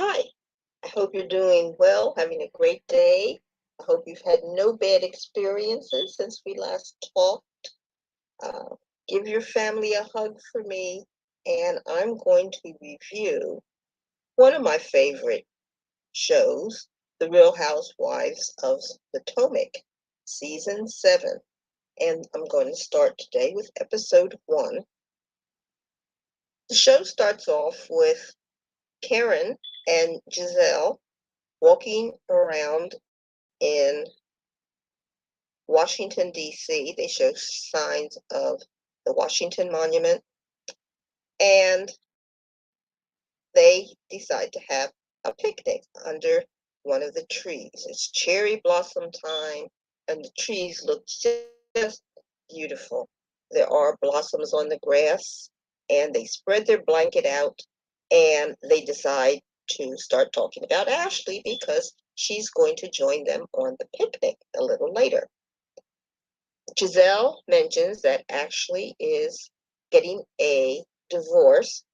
Hi, I hope you're doing well, having a great day. I hope you've had no bad experiences since we last talked. Uh, give your family a hug for me, and I'm going to review one of my favorite shows, The Real Housewives of Potomac, Season 7. And I'm going to start today with episode 1. The show starts off with Karen and Giselle walking around in Washington, D.C. They show signs of the Washington Monument, and they decide to have a picnic under one of the trees. It's cherry blossom time, and the trees look just beautiful. There are blossoms on the grass, and they spread their blanket out, and they decide to start talking about Ashley because she's going to join them on the picnic a little later. Giselle mentions that Ashley is getting a divorce,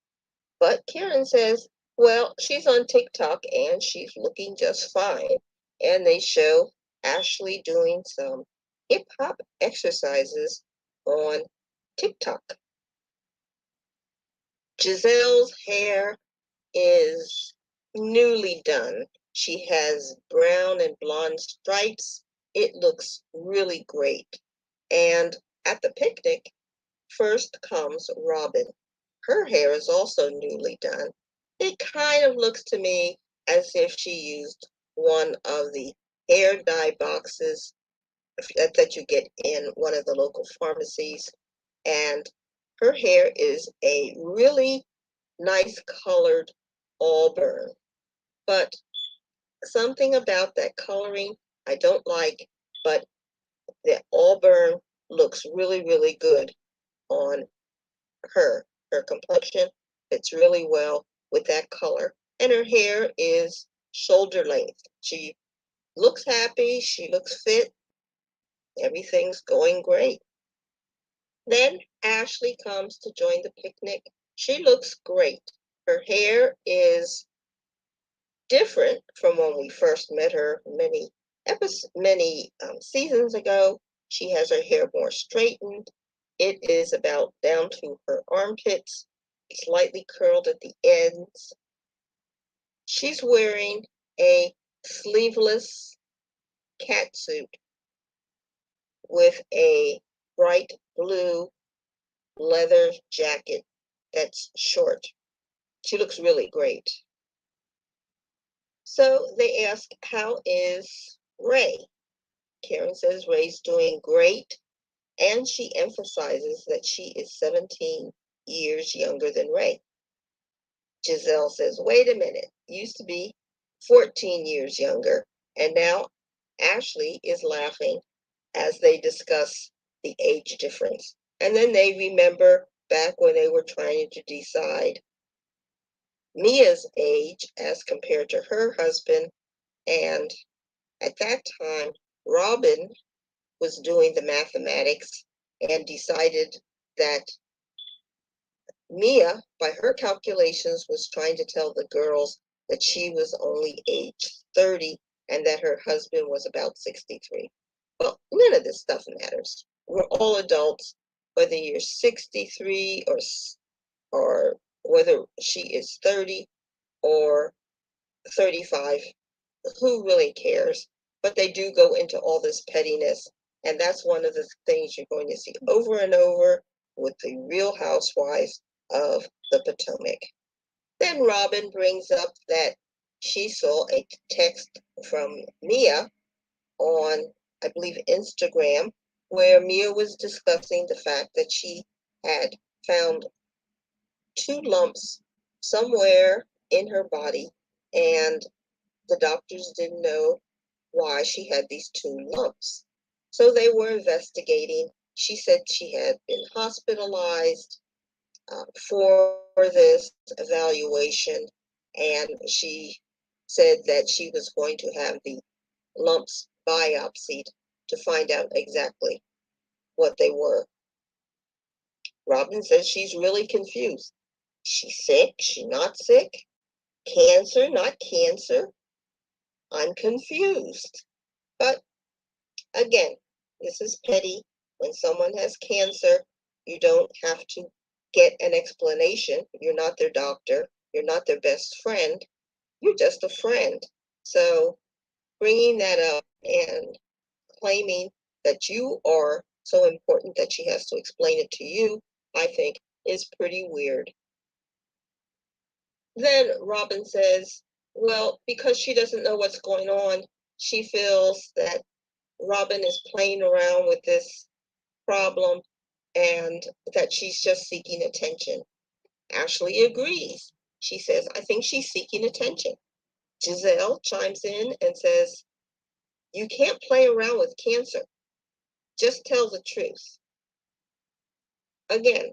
but Karen says, well, she's on TikTok and she's looking just fine. And they show Ashley doing some hip hop exercises on TikTok. Giselle's hair is newly done. She has brown and blonde stripes. It looks really great. And at the picnic, first comes Robin. Her hair is also newly done. It kind of looks to me as if she used one of the hair dye boxes that you get in one of the local pharmacies. And her hair is a really nice colored auburn. But something about that coloring I don't like, but the auburn looks really, really good on her. Her complexion fits really well with that color. And her hair is shoulder length. She looks happy. She looks fit. Everything's going great. Then Ashley comes to join the picnic. She looks great. Her hair is different from when we first met her many seasons ago. She has her hair more straightened. It is about down to her armpits, slightly curled at the ends. She's wearing a sleeveless catsuit with a bright blue leather jacket that's short. She looks really great. So they ask, how is Ray? Karen says Ray's doing great, and she emphasizes that she is 17 years younger than Ray. Giselle says, wait a minute, used to be 14 years younger, and now Ashley is laughing as they discuss the age difference. And then they remember back when they were trying to decide Mia's age as compared to her husband, and at that time, Robin was doing the mathematics and decided that Mia, by her calculations, was trying to tell the girls that she was only age 30 and that her husband was about 63. Well, none of this stuff matters. We're all adults, whether you're 63 or whether she is 30 or 35, who really cares? But they do go into all this pettiness, and that's one of the things you're going to see over and over with the Real Housewives of the Potomac. Then Robin brings up that she saw a text from Mia on, I believe, Instagram, where Mia was discussing the fact that she had found 2 lumps somewhere in her body, and the doctors didn't know why she had these 2 lumps. So they were investigating. She said she had been hospitalized for this evaluation, and she said that she was going to have the lumps biopsied to find out exactly what they were. Robin says she's really confused. She's sick? She's not sick? Cancer, not cancer. I'm confused. But again, this is petty. When someone has cancer, you don't have to get an explanation. You're not their doctor. You're not their best friend. You're just a friend. So bringing that up and claiming that you are so important that she has to explain it to you, I think is pretty weird. Then Robin says, well, because she doesn't know what's going on, she feels that Robin is playing around with this problem and that she's just seeking attention. Ashley agrees. She says, I think she's seeking attention. Giselle chimes in and says, you can't play around with cancer. Just tell the truth. Again,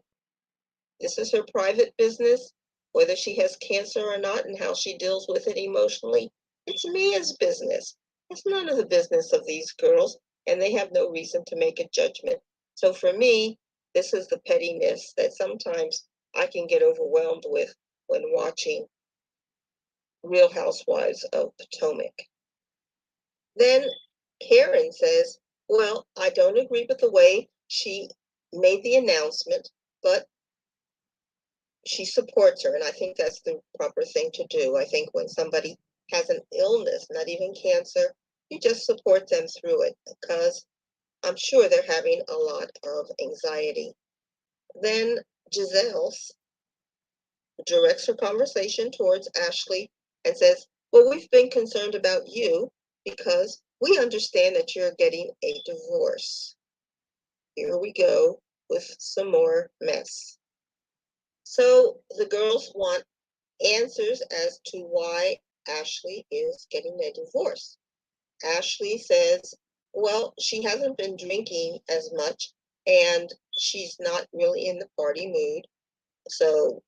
this is her private business, whether she has cancer or not and how she deals with it emotionally. It's Mia's business. It's none of the business of these girls, and they have no reason to make a judgment. So for me, this is the pettiness that sometimes I can get overwhelmed with when watching Real Housewives of Potomac. Then Karen says, well, I don't agree with the way she made the announcement, but she supports her, and I think that's the proper thing to do. I think when somebody has an illness, not even cancer, you just support them through it because I'm sure they're having a lot of anxiety. Then Giselle directs her conversation towards Ashley and says, well, we've been concerned about you because we understand that you're getting a divorce. Here we go with some more mess. So the girls want answers as to why Ashley is getting a divorce. Ashley says, well, she hasn't been drinking as much and she's not really in the party mood. So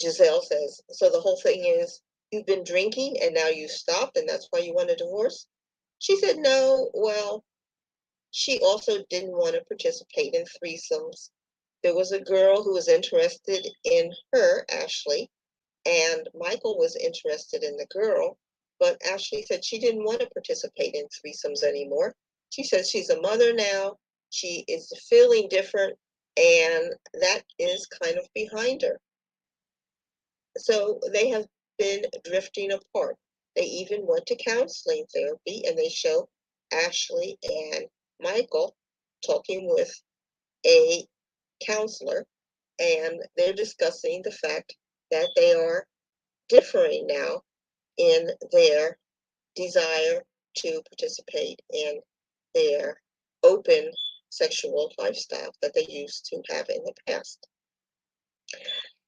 Giselle says, so the whole thing is you've been drinking and now you stopped and that's why you want a divorce? She said, no, well, she also didn't want to participate in threesomes. There was a girl who was interested in her, Ashley, and Michael was interested in the girl, but Ashley said she didn't want to participate in threesomes anymore. She says she's a mother now, she is feeling different, and that is kind of behind her. So they have been drifting apart. They even went to counseling therapy, and they show Ashley and Michael talking with a counselor, and they're discussing the fact that they are differing now in their desire to participate in their open sexual lifestyle that they used to have in the past.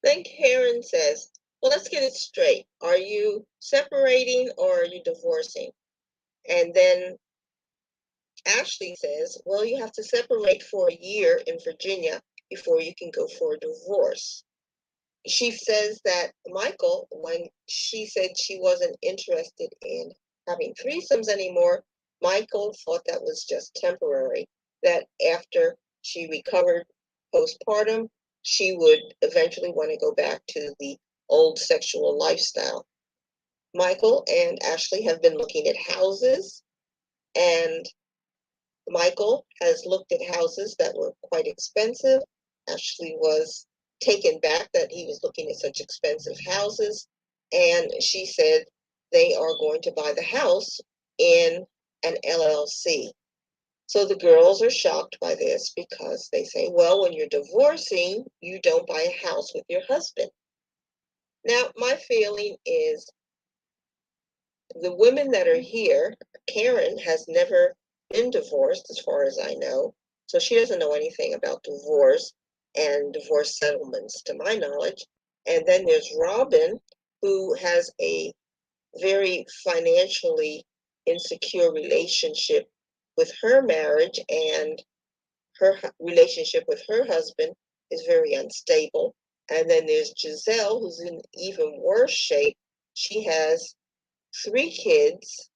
Then Karen says, well, let's get it straight. Are you separating or are you divorcing? And then Ashley says, well, you have to separate for a year in Virginia before you can go for a divorce. She says that Michael, when she said she wasn't interested in having threesomes anymore, Michael thought that was just temporary, that after she recovered postpartum, she would eventually want to go back to the old sexual lifestyle. Michael and Ashley have been looking at houses, and Michael has looked at houses that were quite expensive. Ashley was taken back that he was looking at such expensive houses. And she said they are going to buy the house in an LLC. So the girls are shocked by this because they say, well, when you're divorcing, you don't buy a house with your husband. Now, my feeling is the women that are here, Karen has never been divorced, as far as I know. So she doesn't know anything about divorce and divorce settlements, to my knowledge. And then there's Robin, who has a very financially insecure relationship with her marriage, and her relationship with her husband is very unstable. And then there's Giselle, who's in even worse shape. She has 3 kids,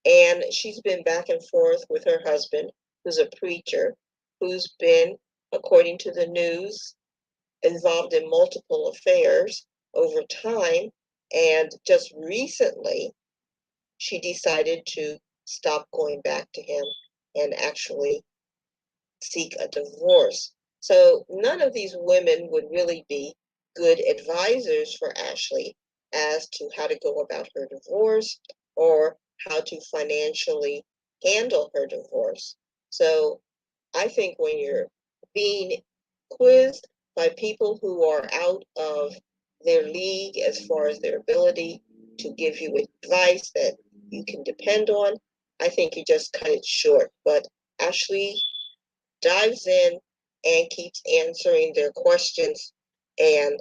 and she's been back and forth with her husband, who's a preacher, who's been, according to the news, involved in multiple affairs over time. And just recently, she decided to stop going back to him and actually seek a divorce. So none of these women would really be good advisors for Ashley as to how to go about her divorce or how to financially handle her divorce. So I think when you're being quizzed by people who are out of their league as far as their ability to give you advice that you can depend on, I think you just cut it short. But Ashley dives in and keeps answering their questions, and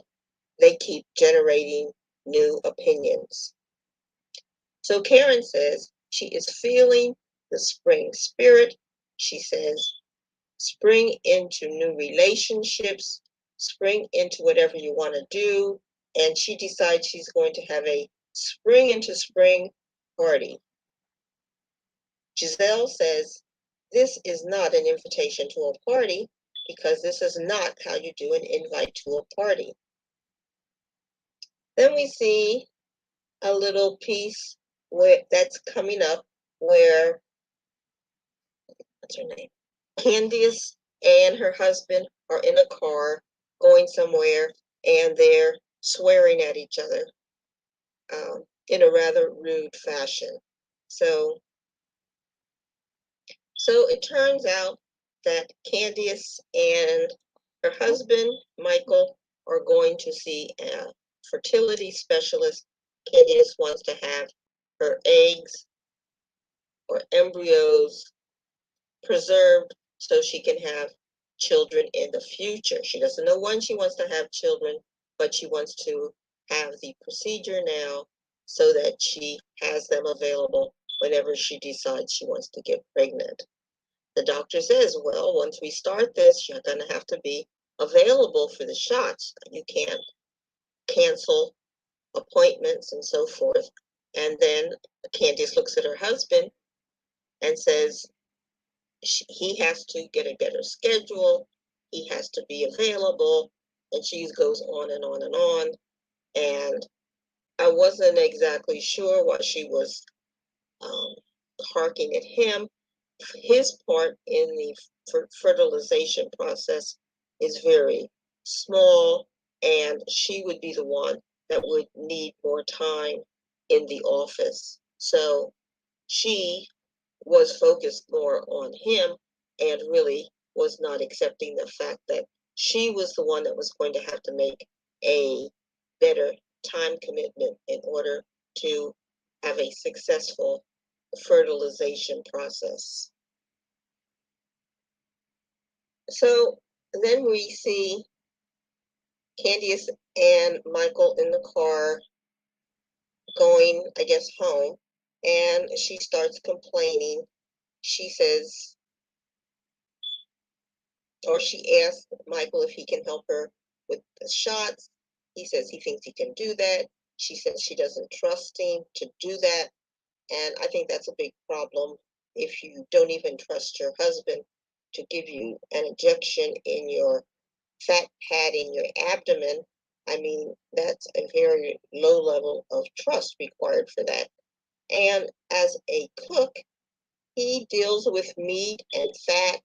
they keep generating new opinions. So Karen says she is feeling the spring spirit. She says, spring into new relationships, spring into whatever you want to do. And she decides she's going to have a spring into spring party. Giselle says, this is not an invitation to a party because this is not how you do an invite to a party. Then we see a little piece where that's coming up where, what's her name? Candice and her husband are in a car going somewhere and they're swearing at each other in a rather rude fashion. So it turns out that Candice and her husband, Michael, are going to see a fertility specialist. Candice wants to have her eggs or embryos preserved so she can have children in the future. She doesn't know when she wants to have children, but she wants to have the procedure now so that she has them available whenever she decides she wants to get pregnant. The doctor says, well, once we start this, you're going to have to be available for the shots. You can't cancel appointments and so forth. And then Candice looks at her husband and says, he has to get a better schedule. He has to be available. And she goes on and on and on. And I wasn't exactly sure what she was harking at him. His part in the fertilization process is very small, and she would be the one that would need more time in the office. So she was focused more on him and really was not accepting the fact that she was the one that was going to have to make a better time commitment in order to have a successful fertilization process. So then we see Candice and Michael in the car going, I guess, home, and she starts complaining. She says, or she asks Michael if he can help her with the shots. He says he thinks he can do that. She says she doesn't trust him to do that. And I think that's a big problem if you don't even trust your husband to give you an injection in your fat pad in your abdomen. I mean, that's a very low level of trust required for that. And as a cook, he deals with meat and fat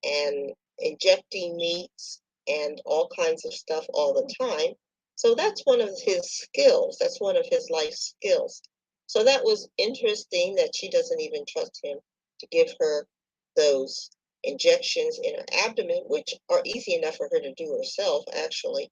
and injecting meats and all kinds of stuff all the time. So that's one of his skills. That's one of his life skills. So that was interesting that she doesn't even trust him to give her those injections in her abdomen, which are easy enough for her to do herself, actually.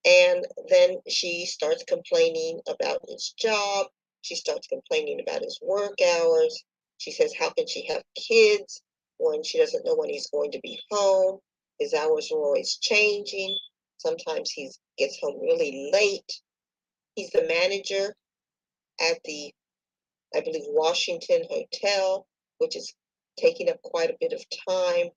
And then she starts complaining about his job. She starts complaining about his work hours. She says, how can she have kids when she doesn't know when he's going to be home? His hours are always changing. Sometimes he gets home really late. He's the manager at the, I believe, Washington Hotel, which is taking up quite a bit of time.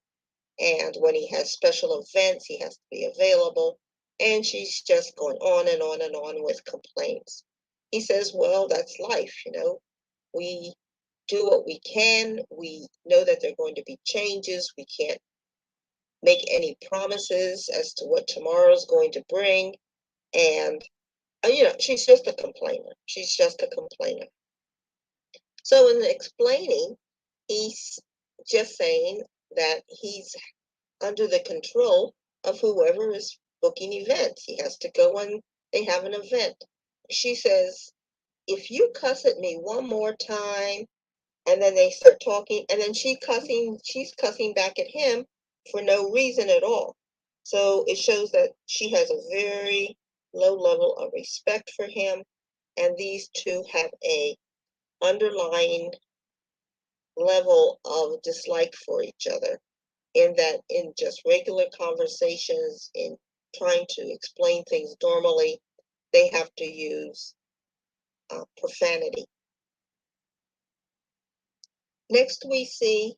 And when he has special events, he has to be available. And she's just going on and on and on with complaints. He says, well, that's life, you know. We do what we can. We know that there are going to be changes. We can't make any promises as to what tomorrow is going to bring. And she's just a complainer. She's just a complainer. So in the explaining, he's just saying that he's under the control of whoever is booking events. He has to go when they have an event. She says, if you cuss at me one more time, and then they start talking, and then she's cussing back at him for no reason at all. So it shows that she has a very low level of respect for him, and these two have a underlying level of dislike for each other, in that in just regular conversations, in trying to explain things normally, they have to use profanity. Next, we see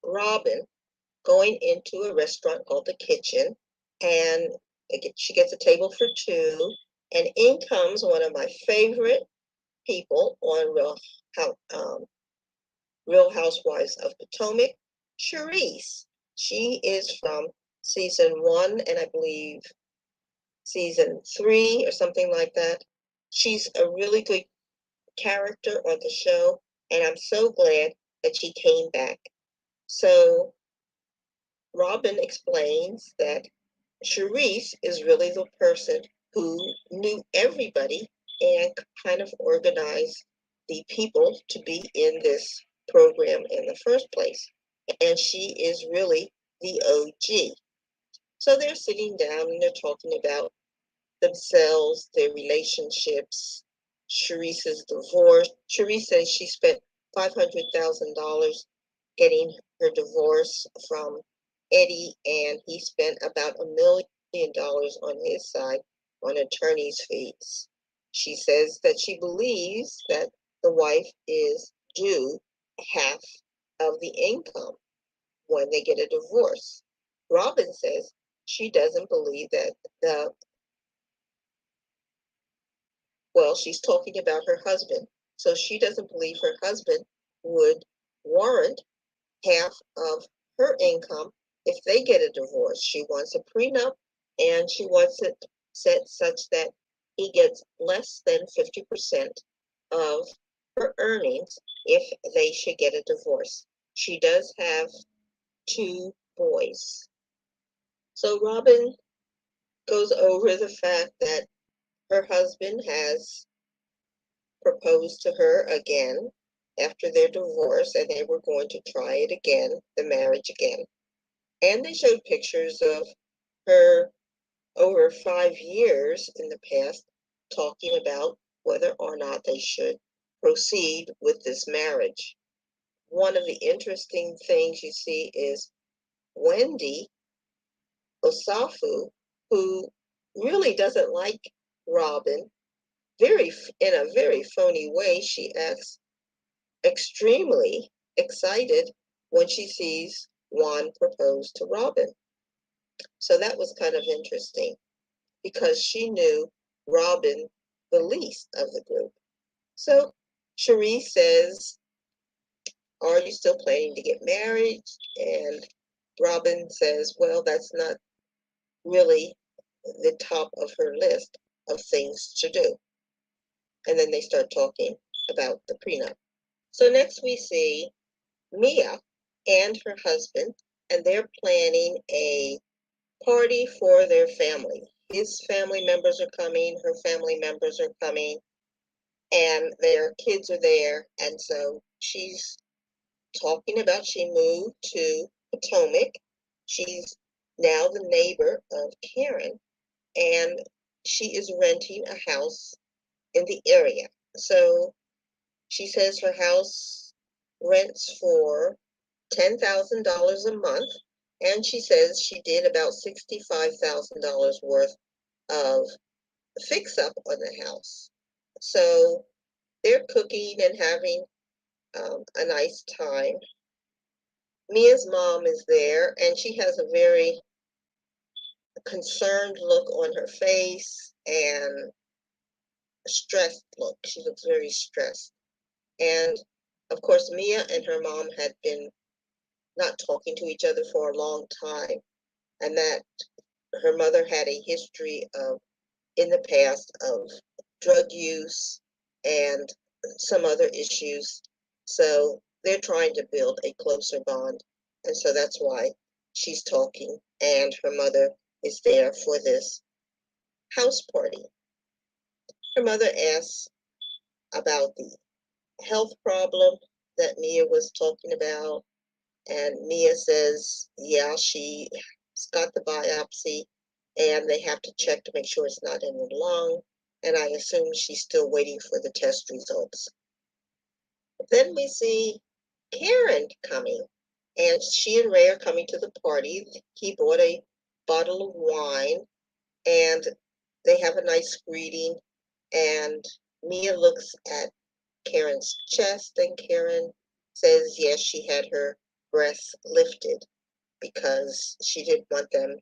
Robin going into a restaurant called the Kitchen, and she gets a table for two, and in comes one of my favorite people on Real Housewives of Potomac, Charisse. She is from season one, and I believe season three or something like that. She's a really good character on the show, and I'm so glad that she came back. So Robin explains that Charisse is really the person who knew everybody and kind of organized the people to be in this program in the first place. And she is really the OG. So they're sitting down and they're talking about themselves, their relationships, Charisse's divorce. Charisse says she spent $500,000 getting her divorce from Eddie, and he spent about $1 million on his side on attorney's fees. She says that she believes that the wife is due half of the income when they get a divorce. Robin says she doesn't believe that the well, she's talking about her husband. So she doesn't believe her husband would warrant half of her income if they get a divorce. She wants a prenup, and she wants it set such that he gets less than 50% of her earnings if they should get a divorce. She does have two boys. So Robin goes over the fact that her husband has proposed to her again after their divorce, and they were going to try it again, the marriage again. And they showed pictures of her over 5 years in the past talking about whether or not they should proceed with this marriage. One of the interesting things you see is Wendy Osafu, who really doesn't like Robin. In a very phony way, she acts extremely excited when she sees Juan propose to Robin. So that was kind of interesting because she knew Robin the least of the group. So Cherie says, are you still planning to get married? And Robin says, well, that's not really the top of her list of things to do. And then they start talking about the prenup. So next we see Mia and her husband, and they're planning a party for their family. His family members are coming, her family members are coming, and their kids are there. And so she's talking about she moved to Potomac. She's now the neighbor of Karen, and she is renting a house in the area. So she says her house rents for $10,000 a month, and she says she did about $65,000 worth of fix up on the house. So they're cooking and having a nice time. Mia's mom is there, and she has a very concerned look on her face and a stressed look. She looks very stressed. And of course, Mia and her mom had been not talking to each other for a long time, and that her mother had a history of, in the past, of drug use and some other issues. So they're trying to build a closer bond. And so that's why she's talking, and her mother is there for this house party. Her mother asks about the health problem that Mia was talking about. And Mia says, yeah, she's got the biopsy and they have to check to make sure it's not in the lung. And I assume she's still waiting for the test results. Then we see Karen coming, and she and Ray are coming to the party. He bought a bottle of wine, and they have a nice greeting. And Mia looks at Karen's chest, and Karen says, yes, she had her breasts lifted because she didn't want them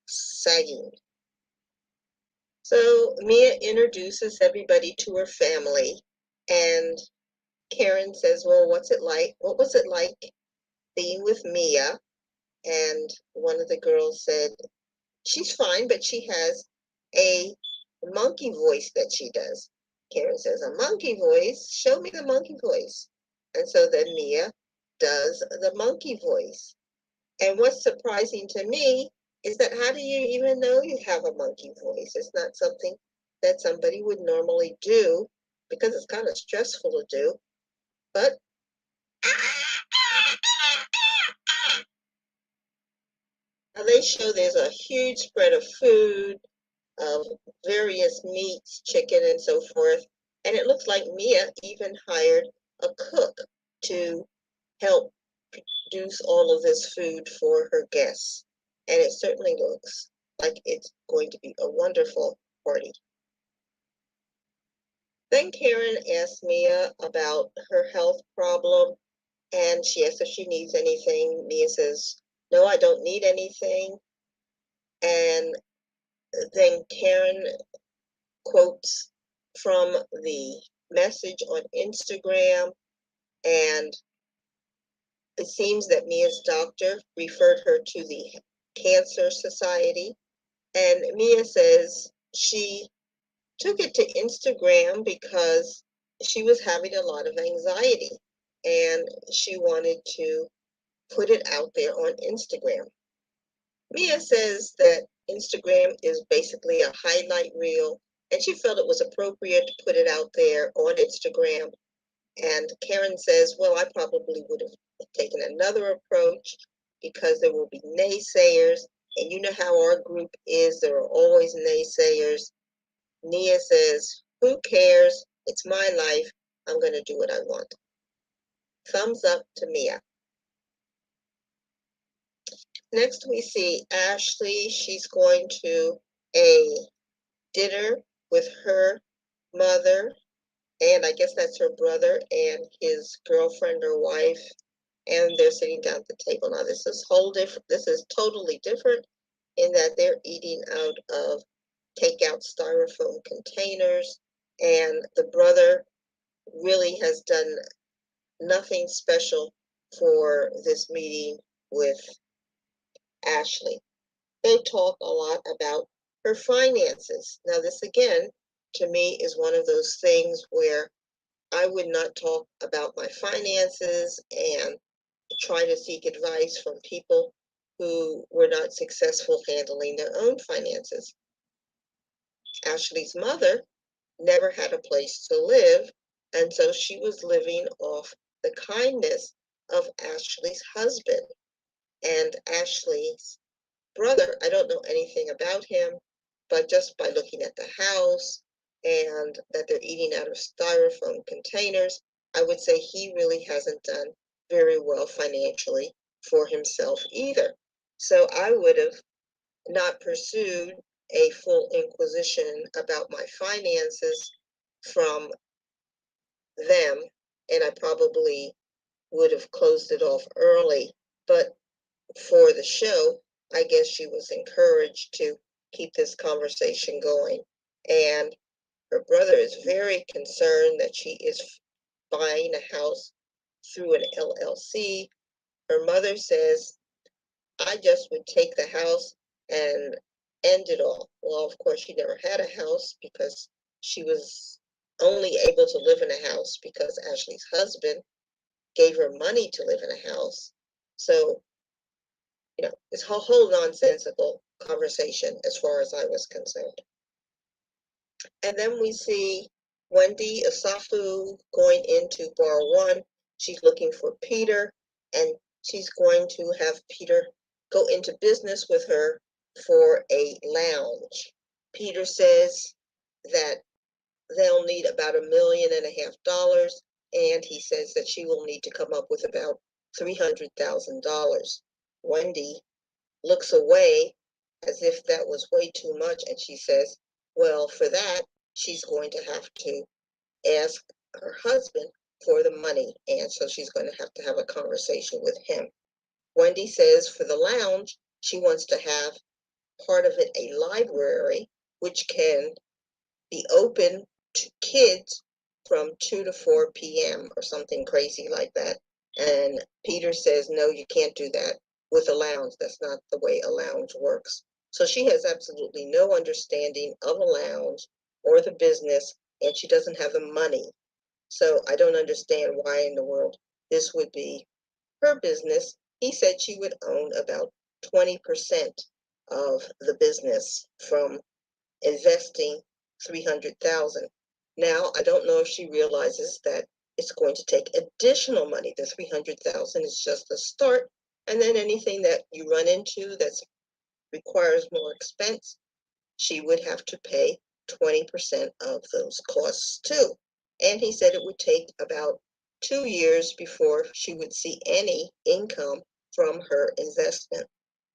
sagging. So Mia introduces everybody to her family, and Karen says, well, what's it like? What was it like being with Mia? And one of the girls said, she's fine, but she has a monkey voice that she does. Karen says, a monkey voice? Show me the monkey voice. And so then Mia does the monkey voice. And what's surprising to me is that how do you even know you have a monkey voice? It's not something that somebody would normally do because it's kind of stressful to do. But now they show there's a huge spread of food, of various meats, chicken, and so forth. And it looks like Mia even hired a cook to help produce all of this food for her guests. And it certainly looks like it's going to be a wonderful party. Then Karen asked Mia about her health problem, and she asks if she needs anything. Mia says, no, I don't need anything. And then Karen quotes from the message on Instagram, and it seems that Mia's doctor referred her to the Cancer Society. And Mia says she took it to Instagram because she was having a lot of anxiety and she wanted to put it out there on Instagram. Mia says that Instagram is basically a highlight reel, and she felt it was appropriate to put it out there on Instagram. And Karen says, well, I probably would have taken another approach because there will be naysayers. And you know how our group is, there are always naysayers. Mia says, who cares? It's my life. I'm going to do what I want. Thumbs up to Mia. Next, we see Ashley. She's going to a dinner with her mother, and I guess that's her brother and his girlfriend or wife, and they're sitting down at the table. Now, this is totally different in that they're eating out of takeout styrofoam containers, and the brother really has done nothing special for this meeting with Ashley. They talk a lot about her finances. Now, this again, to me, is one of those things where I would not talk about my finances and try to seek advice from people who were not successful handling their own finances. Ashley's mother never had a place to live, and so she was living off the kindness of Ashley's husband. And Ashley's brother, I don't know anything about him, but just by looking at the house and that they're eating out of styrofoam containers, I would say he really hasn't done very well financially for himself either. So I would have not pursued a full inquisition about my finances from them, and I probably would have closed it off early. But for the show, I guess she was encouraged to keep this conversation going. And her brother is very concerned that she is buying a house through an LLC. Her mother says, I just would take the house and end it all. Well, of course, she never had a house because she was only able to live in a house because Ashley's husband gave her money to live in a house. So, it's a whole nonsensical conversation as far as I was concerned. And then we see Wendy Asafu going into bar one. She's looking for Peter, and she's going to have Peter go into business with her for a lounge. Peter says that they'll need about $1.5 million, and he says that she will need to come up with about $300,000. Wendy looks away as if that was way too much, and she says, well, for that, she's going to have to ask her husband for the money, and so she's going to have a conversation with him. Wendy says for the lounge, she wants to have part of it a library, which can be open to kids from 2 to 4 p.m. or something crazy like that. And Peter says, no, you can't do that with a lounge. That's not the way a lounge works. So she has absolutely no understanding of a lounge or the business, and she doesn't have the money. So I don't understand why in the world this would be her business. He said she would own about 20% of the business from investing 300,000. Now, I don't know if she realizes that it's going to take additional money. The 300,000 is just the start, and then anything that you run into that requires more expense, she would have to pay 20% of those costs too. And he said it would take about 2 years before she would see any income from her investment.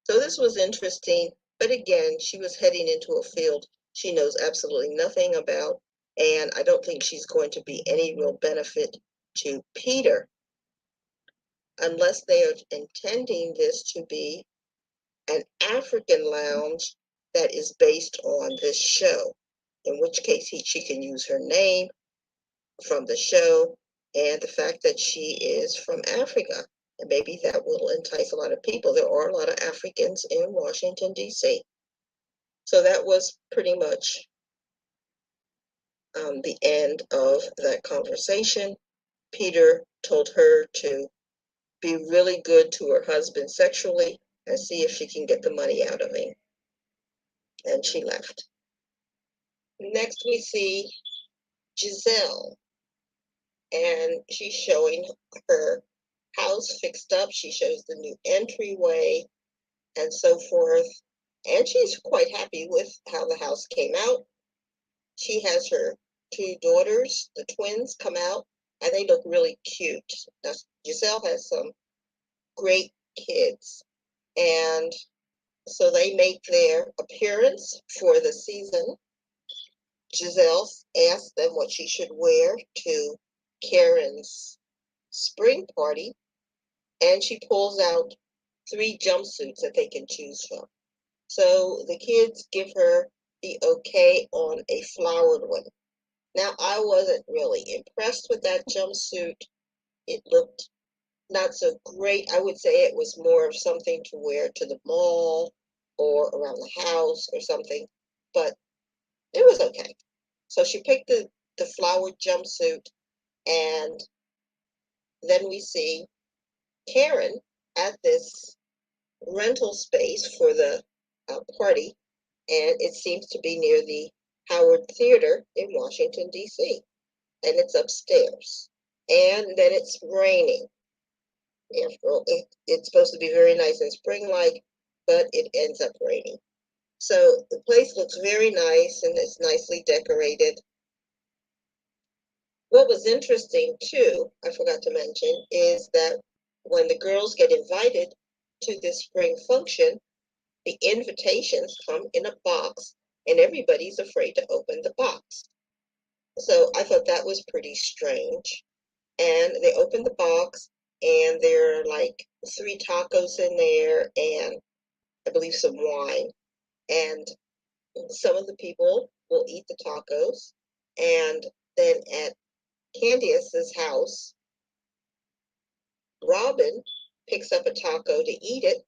So this was interesting, but again, she was heading into a field she knows absolutely nothing about, and I don't think she's going to be any real benefit to Peter unless they are intending this to be an African lounge that is based on this show, in which case she can use her name from the show and the fact that she is from Africa. And maybe that will entice a lot of people. There are a lot of Africans in Washington, D.C. So that was pretty much the end of that conversation. Peter told her to be really good to her husband sexually and see if she can get the money out of him. And she left. Next, we see Giselle, and she's showing her house fixed up. She shows the new entryway and so forth. And she's quite happy with how the house came out. She has her two daughters, the twins, come out, and they look really cute. Now, Giselle has some great kids, and so they make their appearance for the season. Giselle asked them what she should wear to Karen's spring party, and she pulls out 3 jumpsuits that they can choose from. So the kids give her the okay on a flowered one. Now, I wasn't really impressed with that jumpsuit. It looked not so great. I would say it was more of something to wear to the mall or around the house or something, but it was okay. So she picked the flowered jumpsuit, and then we see Karen at this rental space for the party, and it seems to be near the Howard Theater in Washington, D.C., and it's upstairs. And then it's raining. It's supposed to be very nice and spring-like, but it ends up raining. So the place looks very nice and it's nicely decorated. What was interesting too, I forgot to mention, is that when the girls get invited to this spring function, the invitations come in a box and everybody's afraid to open the box. So I thought that was pretty strange. And they open the box and there are like 3 tacos in there and I believe some wine. And some of the people will eat the tacos. And then at Candiace's house, Robin picks up a taco to eat it.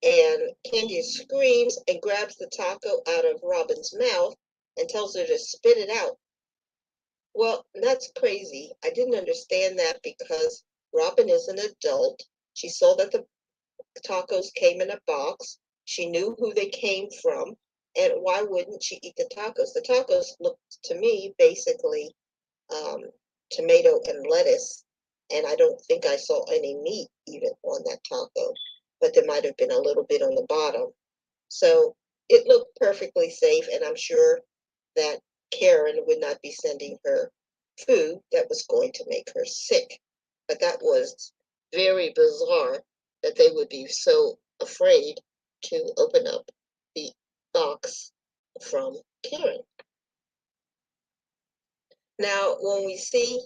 And Candiace screams and grabs the taco out of Robin's mouth. and tells her to spit it out. Well, that's crazy. I didn't understand that because Robin is an adult. She saw that the tacos came in a box. She knew who they came from. And why wouldn't she eat the tacos? The tacos looked to me basically um, tomato and lettuce. And I don't think I saw any meat even on that taco, but there might have been a little bit on the bottom. So it looked perfectly safe. And I'm sure that Karen would not be sending her food that was going to make her sick. But that was very bizarre that they would be so afraid to open up the box from Karen. Now, when we see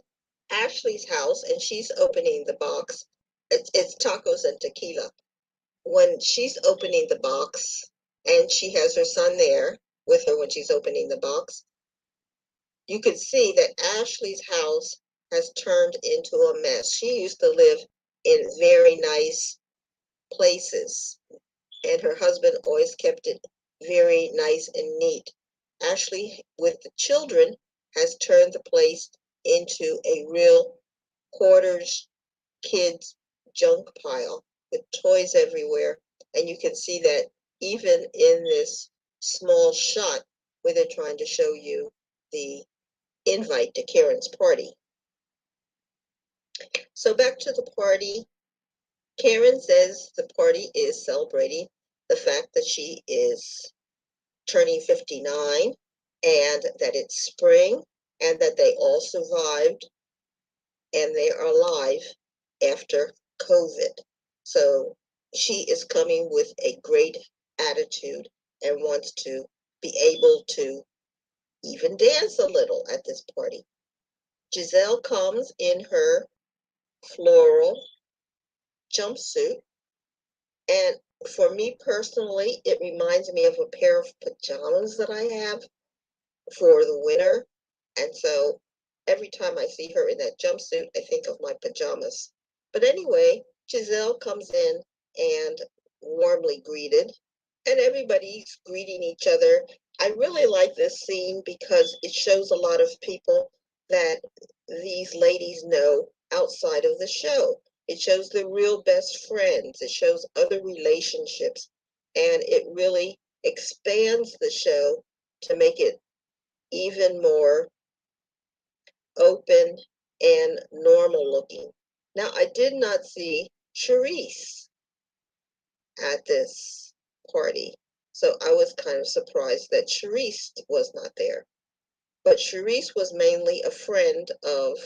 Ashley's house and she's opening the box, it's tacos and tequila. When she's opening the box and she has her son there with her when she's opening the box, you could see that Ashley's house has turned into a mess. She used to live in very nice places, and her husband always kept it very nice and neat. Ashley, with the children, has turned the place into a real hoarders, kids junk pile with toys everywhere. And you can see that even in this small shot where they're trying to show you the invite to Karen's party. So back to the party. Karen says the party is celebrating the fact that she is turning 59 and that it's spring and that they all survived and they are alive after COVID. So she is coming with a great attitude and wants to be able to even dance a little at this party. Giselle comes in her floral jumpsuit. And for me personally, it reminds me of a pair of pajamas that I have for the winter. And so every time I see her in that jumpsuit, I think of my pajamas. But anyway, Giselle comes in and warmly greeted, and everybody's greeting each other. I really like this scene because it shows a lot of people that these ladies know outside of the show. It shows the real best friends, it shows other relationships, and it really expands the show to make it even more open and normal looking. Now, I did not see Charisse at this party, so I was kind of surprised that Charisse was not there. But Charisse was mainly a friend of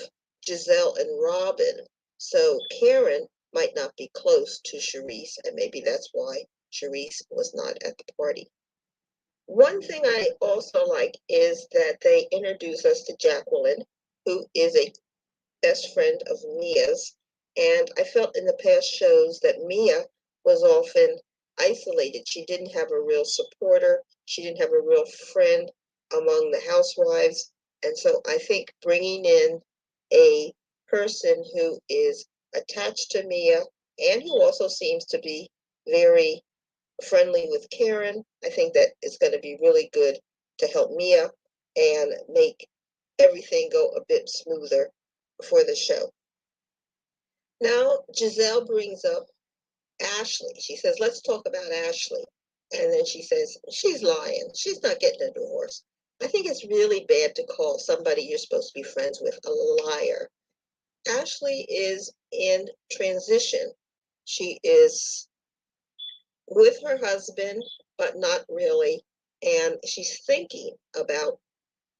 Giselle and Robin, so Karen might not be close to Charisse, and maybe that's why Charisse was not at the party. One thing I also like is that they introduce us to Jacqueline, who is a best friend of Mia's. And I felt in the past shows that Mia was often isolated. She didn't have a real supporter, she didn't have a real friend among the housewives. And so I think bringing in a person who is attached to Mia and who also seems to be very friendly with Karen. I think that is going to be really good to help Mia and make everything go a bit smoother for the show. Now, Giselle brings up Ashley. She says, let's talk about Ashley. And then she says, she's lying. She's not getting a divorce. I think it's really bad to call somebody you're supposed to be friends with a liar. Ashley is in transition. She is with her husband, but not really. And she's thinking about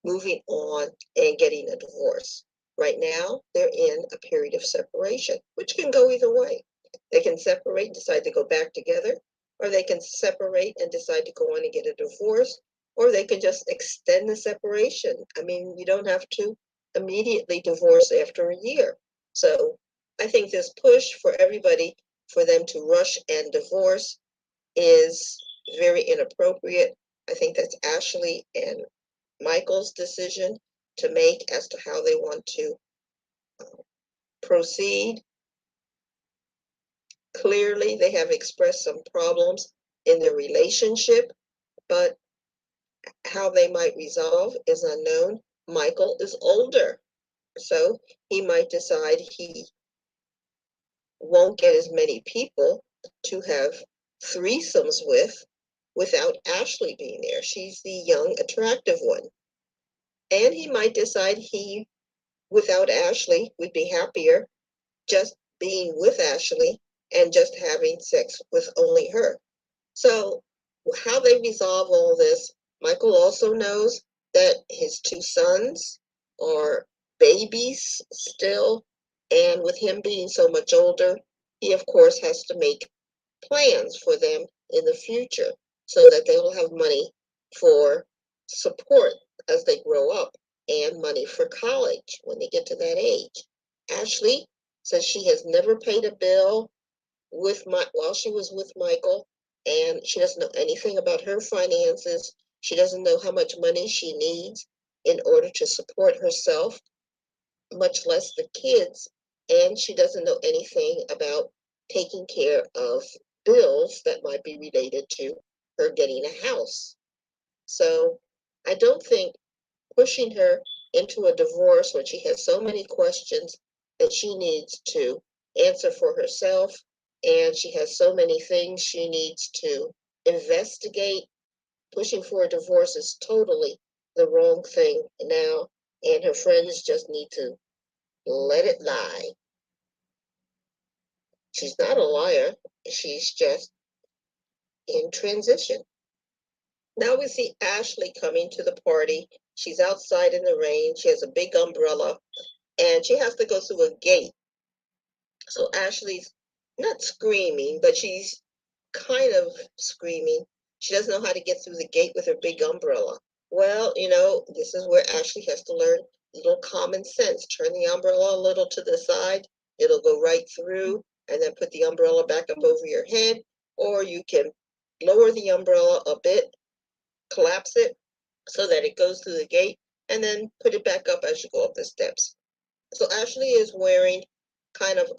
moving on and getting a divorce. Right now, they're in a period of separation, which can go either way. They can separate, decide to go back together, or they can separate and decide to go on and get a divorce, or they can just extend the separation. I mean, you don't have to immediately divorce after a year. So I think this push for everybody for them to rush and divorce is very inappropriate. I think that's Ashley and Michael's decision to make as to how they want to proceed. Clearly, they have expressed some problems in their relationship, but How they might resolve is unknown. Michael is older, so he might decide he won't get as many people to have threesomes with without Ashley being there. She's the young, attractive one. And he might decide he, without Ashley, would be happier just being with Ashley and just having sex with only her. So, how they resolve all this, Michael also knows that his two sons are babies still, and with him being so much older, he of course has to make plans for them in the future so that they will have money for support as they grow up and money for college when they get to that age. Ashley says she has never paid a bill while she was with Michael, and she doesn't know anything about her finances. She doesn't know how much money she needs in order to support herself, much less the kids, and she doesn't know anything about taking care of bills that might be related to her getting a house. So I don't think pushing her into a divorce when she has so many questions that she needs to answer for herself, and she has so many things she needs to investigate. Pushing for a divorce is totally the wrong thing now, and her friends just need to let it lie. She's not a liar, she's just in transition. Now we see Ashley coming to the party. She's outside in the rain. She has a big umbrella and she has to go through a gate. So Ashley's not screaming, but she's kind of screaming. She doesn't know how to get through the gate with her big umbrella. Well, this is where Ashley has to learn a little common sense. Turn the umbrella a little to the side, it'll go right through, and then put the umbrella back up over your head. Or you can lower the umbrella a bit, collapse it so that it goes through the gate, and then put it back up as you go up the steps. So Ashley is wearing kind of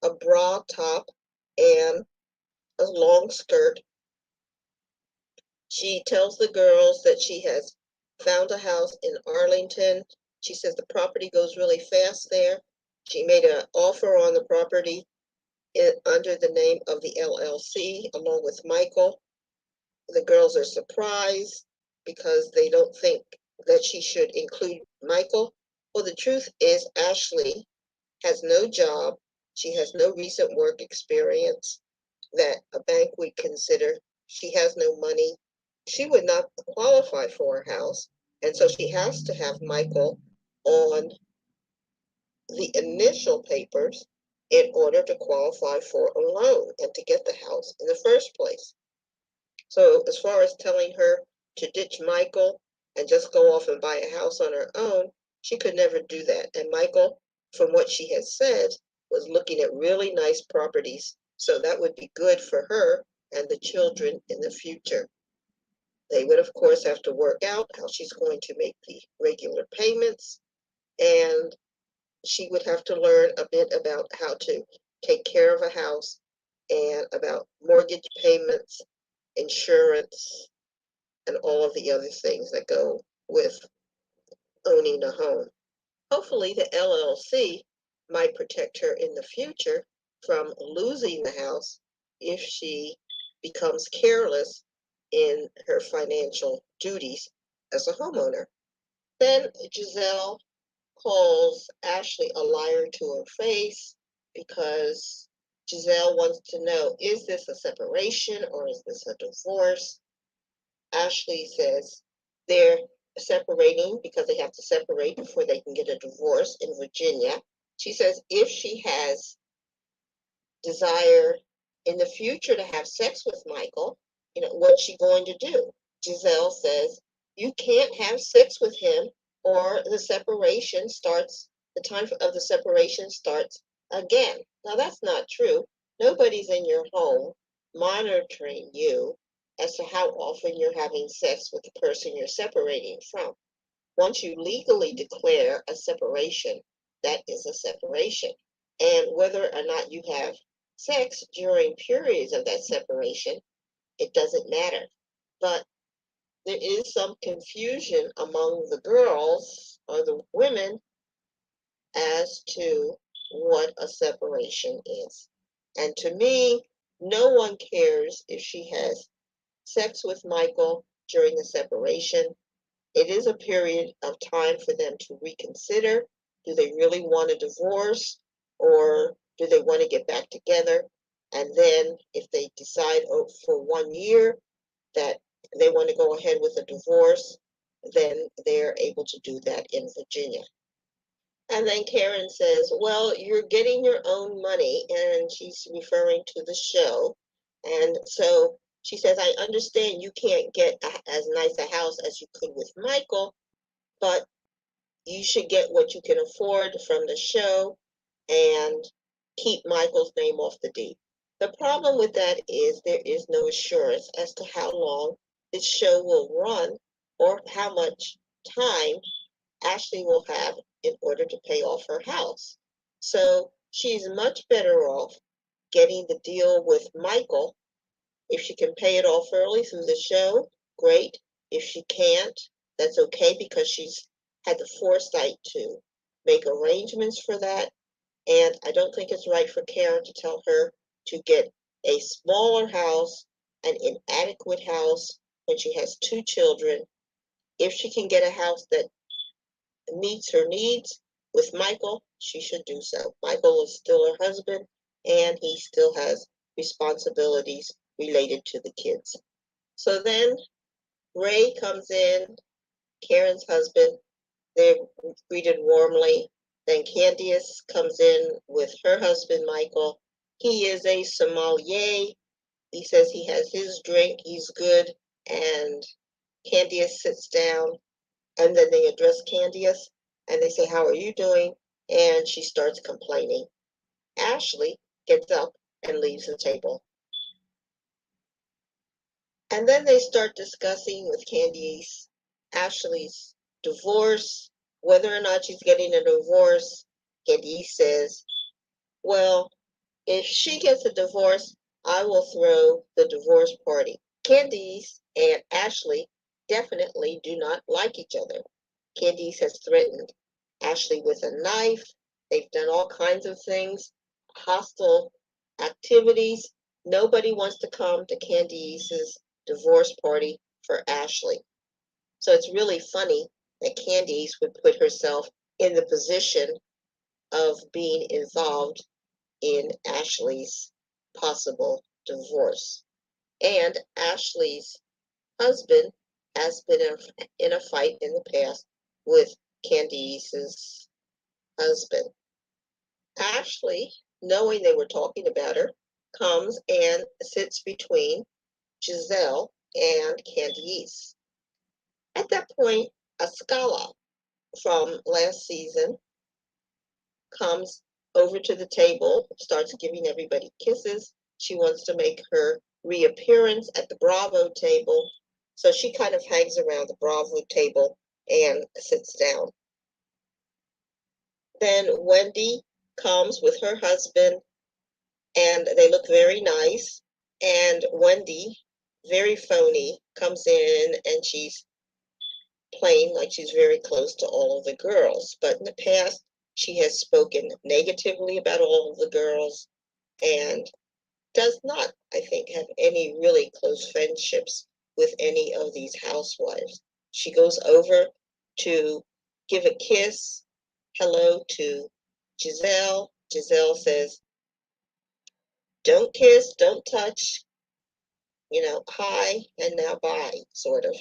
a bra top and a long skirt. She tells the girls that she has found a house in Arlington. She says the property goes really fast there. She made an offer on the property under the name of the LLC along with Michael. The girls are surprised because they don't think that she should include Michael. Well, the truth is, Ashley has no job. She has no recent work experience that a bank would consider. She has no money. She would not qualify for a house. And so she has to have Michael on the initial papers in order to qualify for a loan and to get the house in the first place. So, as far as telling her to ditch Michael and just go off and buy a house on her own, she could never do that. And Michael, from what she has said, was looking at really nice properties. So that would be good for her and the children in the future. They would, of course, have to work out how she's going to make the regular payments, and she would have to learn a bit about how to take care of a house and about mortgage payments, insurance, and all of the other things that go with owning a home. Hopefully, the LLC might protect her in the future from losing the house if she becomes careless in her financial duties as a homeowner. Then Giselle calls Ashley a liar to her face because Giselle wants to know, is this a separation or is this a divorce? Ashley says they're separating because they have to separate before they can get a divorce in Virginia. She says if she has desire in the future to have sex with Michael, what's she going to do? Giselle says you can't have sex with him or the time of the separation starts again. Now that's not true. Nobody's in your home monitoring you as to how often you're having sex with the person you're separating from. Once you legally declare a separation, that is a separation. And whether or not you have sex during periods of that separation, it doesn't matter. But there is some confusion among the girls or the women as to what a separation is. And to me, no one cares if she has sex with Michael during the separation. It is a period of time for them to reconsider. Do they really want a divorce, or do they want to get back together? And then if they decide, oh, for 1 year that they want to go ahead with a divorce, then they're able to do that in Virginia. And then Karen says, well, you're getting your own money. And she's referring to the show. And so she says, I understand you can't get as nice a house as you could with Michael, but you should get what you can afford from the show and keep Michael's name off the deed. The problem with that is there is no assurance as to how long this show will run or how much time Ashley will have in order to pay off her house. So she's much better off getting the deal with Michael. If she can pay it off early through the show, great. If she can't, that's okay because she's had the foresight to make arrangements for that. And I don't think it's right for Karen to tell her to get a smaller house, an inadequate house, when she has two children. If she can get a house that meets her needs with Michael, she should do so. Michael is still her husband, and he still has responsibilities related to the kids. So then Ray comes in, Karen's husband. They're greeted warmly. Then Candice comes in with her husband, Michael. He is a sommelier. He says he has his drink, he's good. And Candice sits down, and then they address Candice and they say, how are you doing? And she starts complaining. Ashley gets up and leaves the table. And then they start discussing with Candice Ashley's divorce, whether or not she's getting a divorce. Candice says, well, if she gets a divorce, I will throw the divorce party. Candice and Ashley definitely do not like each other. Candice has threatened Ashley with a knife. They've done all kinds of things, hostile activities. Nobody wants to come to Candice's divorce party for Ashley. So it's really funny that Candice would put herself in the position of being involved in Ashley's possible divorce. And Ashley's husband has been in a fight in the past with Candice's husband. Ashley, knowing they were talking about her, comes and sits between Giselle and Candice. At that point, Ascala from last season comes over to the table, starts giving everybody kisses. She wants to make her reappearance at the Bravo table. So she kind of hangs around the Bravo table and sits down. Then Wendy comes with her husband, and they look very nice. And Wendy, very phony, comes in and she's playing like she's very close to all of the girls. But in the past, she has spoken negatively about all of the girls and does not, I think, have any really close friendships with any of these housewives. She goes over to give a kiss, hello to Giselle. Giselle says, don't kiss, don't touch, hi, and now bye, sort of.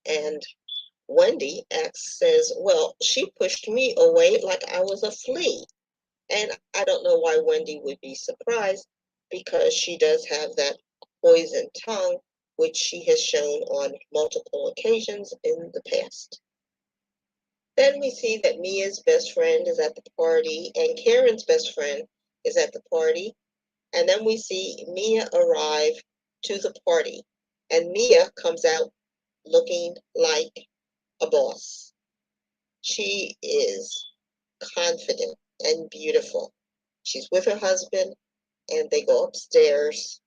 And Wendy says, well, she pushed me away like I was a flea. And I don't know why Wendy would be surprised because she does have that poison tongue, which she has shown on multiple occasions in the past. Then we see that Mia's best friend is at the party and Karen's best friend is at the party. And then we see Mia arrive to the party. And Mia comes out looking like a boss. She is confident and beautiful. She's with her husband, and they go upstairs,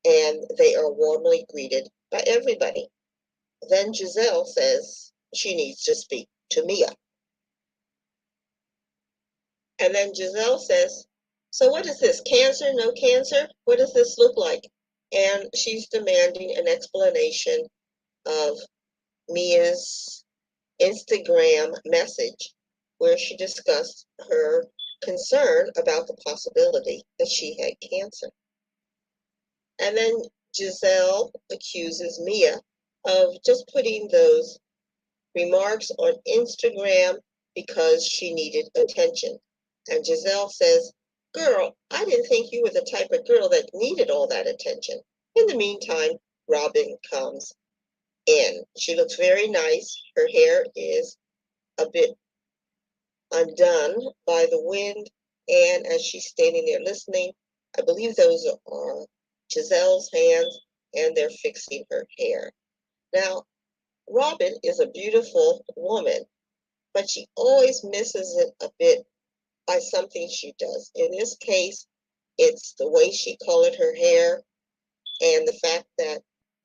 and they are warmly greeted by everybody. Then Giselle says she needs to speak to Mia. And then Giselle says, so what is this? Cancer? No cancer? What does this look like? And she's demanding an explanation of Mia's Instagram message where she discussed her concern about the possibility that she had cancer. And then Giselle accuses Mia of just putting those remarks on Instagram because she needed attention. And Giselle says, girl, I didn't think you were the type of girl that needed all that attention. In the meantime, Robin comes in. She looks very nice. Her hair is a bit undone by the wind. And as she's standing there listening, I believe those are Giselle's hands, and they're fixing her hair. Now, Robin is a beautiful woman, but she always misses it a bit by something she does. In this case, it's the way she colored her hair and the fact that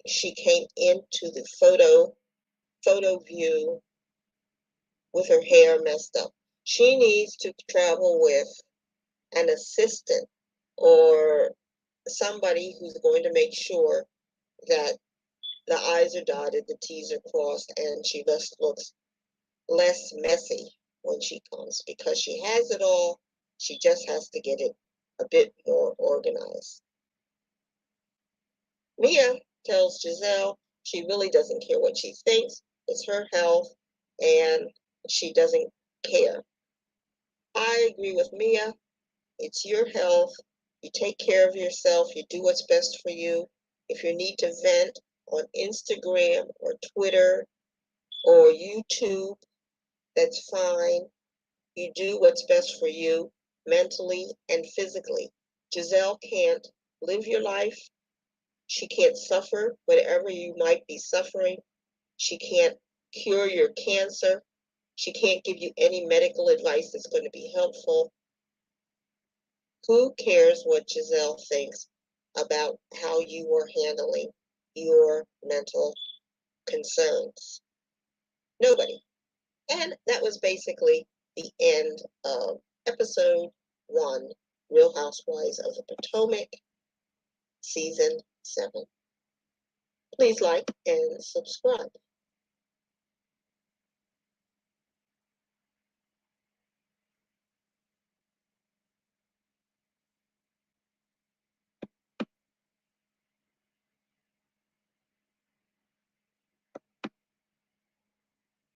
she came into the photo view with her hair messed up. She needs to travel with an assistant or somebody who's going to make sure that the I's are dotted, the T's are crossed, and she just looks less messy when she comes because she has it all. She just has to get it a bit more organized. Mia tells Giselle she really doesn't care what she thinks. It's her health and she doesn't care. I agree with Mia. It's your health. You take care of yourself. You do what's best for you. If you need to vent on Instagram or Twitter or YouTube, that's fine. You do what's best for you mentally and physically. Giselle can't live your life. She can't suffer whatever you might be suffering. She can't cure your cancer. She can't give you any medical advice that's going to be helpful. Who cares what Giselle thinks about how you are handling your mental concerns? Nobody. And that was basically the end of episode 1, Real Housewives of the Potomac, season 7. Please like and subscribe.